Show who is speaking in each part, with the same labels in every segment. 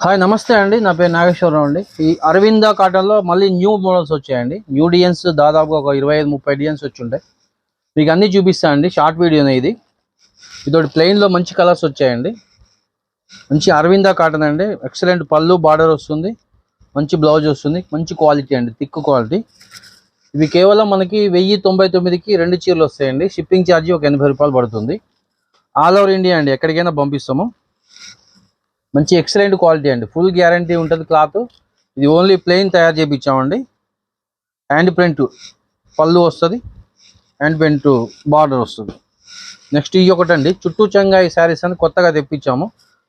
Speaker 1: Hi నమస్తే అండి. నా పేరు నాగేశ్వరరావు అండి. ఈ అరవింద కాటన్లో మళ్ళీ న్యూ మోడల్స్ వచ్చాయండి. న్యూ డిజైన్స్ దాదాపుగా ఒక 25-30 డిజైన్స్ వచ్చి ఉంటాయి. మీకు అన్నీ చూపిస్తాను అండి. షార్ట్ వీడియోనే ఇది. ఇదొకటి ప్లెయిన్లో మంచి కలర్స్ వచ్చాయండి. మంచి అరవింద కాటన్ అండి. ఎక్సలెంట్ పళ్ళు బార్డర్ వస్తుంది, మంచి బ్లౌజ్ వస్తుంది, మంచి క్వాలిటీ అండి, థిక్ క్వాలిటీ. ఇవి కేవలం మనకి 1099కి 2 చీరలు వస్తాయండి. షిప్పింగ్ ఛార్జీ ఒక 80 రూపాయలు పడుతుంది. ఆల్ ఓవర్ ఇండియా అండి, ఎక్కడికైనా పంపిస్తాము. మంచి ఎక్సలెంట్ క్వాలిటీ అండి, ఫుల్ గ్యారంటీ ఉంటుంది క్లాత్. ఇది ఓన్లీ ప్లెయిన్ తయారు చేయించామండి. హ్యాండ్ ప్రింట్ పళ్ళు వస్తుంది, హ్యాండ్ ప్రింట్ బార్డర్ వస్తుంది. నెక్స్ట్ ఈ ఒకటండి, చుట్టూ చంగాయి శారీస్ అని కొత్తగా తెప్పించాము.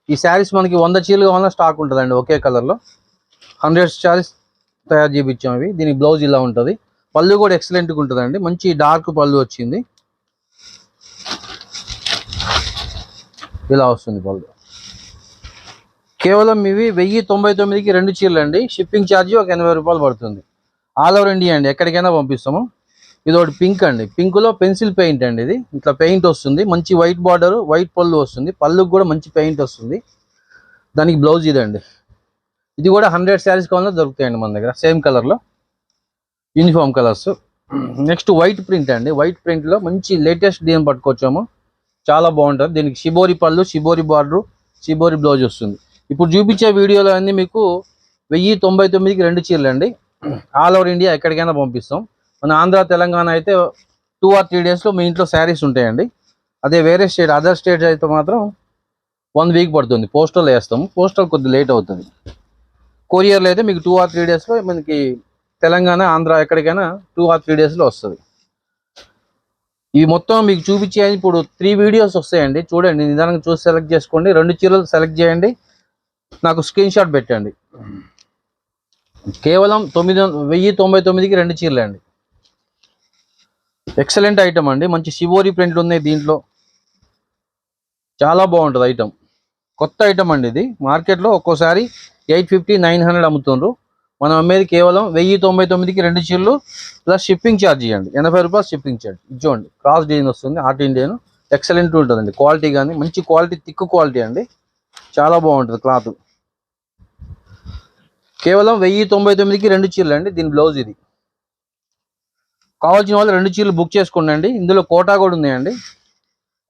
Speaker 1: ఈ శారీస్ మనకి 100 చీరలు కావాలన్నా స్టాక్ ఉంటుందండి. ఒకే కలర్లో 100 శారీస్ తయారు చేయించాము. ఇవి దీని బ్లౌజ్ ఇలా ఉంటుంది. పళ్ళు కూడా ఎక్సలెంట్గా ఉంటుందండి, మంచి డార్క్ పళ్ళు వచ్చింది. ఇలా వస్తుంది పళ్ళు. కేవలం ఇవి 1099కి 2 చీరలు అండి. షిప్పింగ్ ఛార్జీ ఒక 80 రూపాయలు పడుతుంది. ఆల్ ఓవర్ ఇండియా అండి, ఎక్కడికైనా పంపిస్తాము. ఇది ఒకటి పింక్ అండి, పింక్లో పెన్సిల్ పెయింట్ అండి. ఇది ఇట్లా పెయింట్ వస్తుంది, మంచి వైట్ బార్డర్, వైట్ పళ్ళు వస్తుంది. పళ్ళుకి కూడా మంచి పెయింట్ వస్తుంది. దానికి బ్లౌజ్ ఇదండి. ఇది కూడా 100 శారీస్ కావాలన్నా దొరుకుతాయండి మన దగ్గర, సేమ్ కలర్లో uniform colours. Next white print అండి. వైట్ ప్రింట్లో మంచి లేటెస్ట్ డిజైన్ పట్టుకొచ్చాము, చాలా బాగుంటుంది. దీనికి షిబోరి పళ్ళు, షిబోరి బార్డరు, షిబోరి బ్లౌజ్ వస్తుంది. ఇప్పుడు చూపించే వీడియోలో అన్నీ మీకు 1099కి 2 చీరలు అండి. ఆల్ ఓవర్ ఇండియా ఎక్కడికైనా పంపిస్తాం. మన ఆంధ్ర తెలంగాణ అయితే 2 or 3 డేస్లో మీ ఇంట్లో శారీస్ ఉంటాయండి. అదే వేరే స్టేట్, అదర్ స్టేట్స్ అయితే మాత్రం 1 వీక్ పడుతుంది. పోస్టల్ వేస్తాము, పోస్టల్ కొద్దిగా లేట్ అవుతుంది. కొరియర్లో అయితే మీకు 2 or 3 డేస్లో మనకి తెలంగాణ ఆంధ్ర ఎక్కడికైనా 2 or 3 డేస్లో వస్తుంది. ఇవి మొత్తం మీకు చూపించే ఇప్పుడు 3 వీడియోస్ వస్తాయండి. చూడండి, నిదానంగా చూసి సెలెక్ట్ చేసుకోండి. 2 చీరలు సెలెక్ట్ చేయండి, నాకు స్క్రీన్ షాట్ పెట్టండి. కేవలం 1099కి 2 చీరలు అండి. ఎక్సలెంట్ ఐటమ్ అండి, మంచి షిబోరి ప్రింట్లు ఉన్నాయి దీంట్లో. చాలా బాగుంటుంది ఐటమ్, కొత్త ఐటమ్ అండి. ఇది మార్కెట్లో ఒక్కోసారి 850-900 అమ్ముతుండ్రు. మనం అమ్మేది కేవలం 1099కి 2 చీరలు ప్లస్ షిప్పింగ్ ఛార్జ్ ఇవ్వండి, 80 రూపాయలు షిప్పింగ్ ఛార్జ్. ఇచ్చోండి, క్రాస్ డిజైన్ వస్తుంది, ఆర్ట్ ఇండియన్. ఎక్సలెంట్ ఉంటుందండి, క్వాలిటీ కానీ మంచి క్వాలిటీ, థిక్ క్వాలిటీ అండి, చాలా బాగుంటుంది క్లాత్. కేవలం 1099కి 2 చీరలు అండి. దీని బ్లౌజ్ ఇది. కావాల్సిన వాళ్ళు 2 చీరలు బుక్ చేసుకోండి. ఇందులో కోటా కూడా ఉన్నాయండి.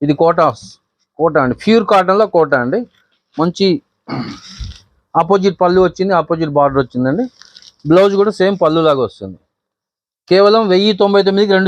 Speaker 1: ఇది కోటా అండి, ప్యూర్ కాటన్లో కోటా అండి. మంచి ఆపోజిట్ పళ్ళు వచ్చింది, ఆపోజిట్ బార్డర్ వచ్చిందండి. బ్లౌజ్ కూడా సేమ్ పళ్ళు లాగా వస్తుంది. కేవలం 1099కి 2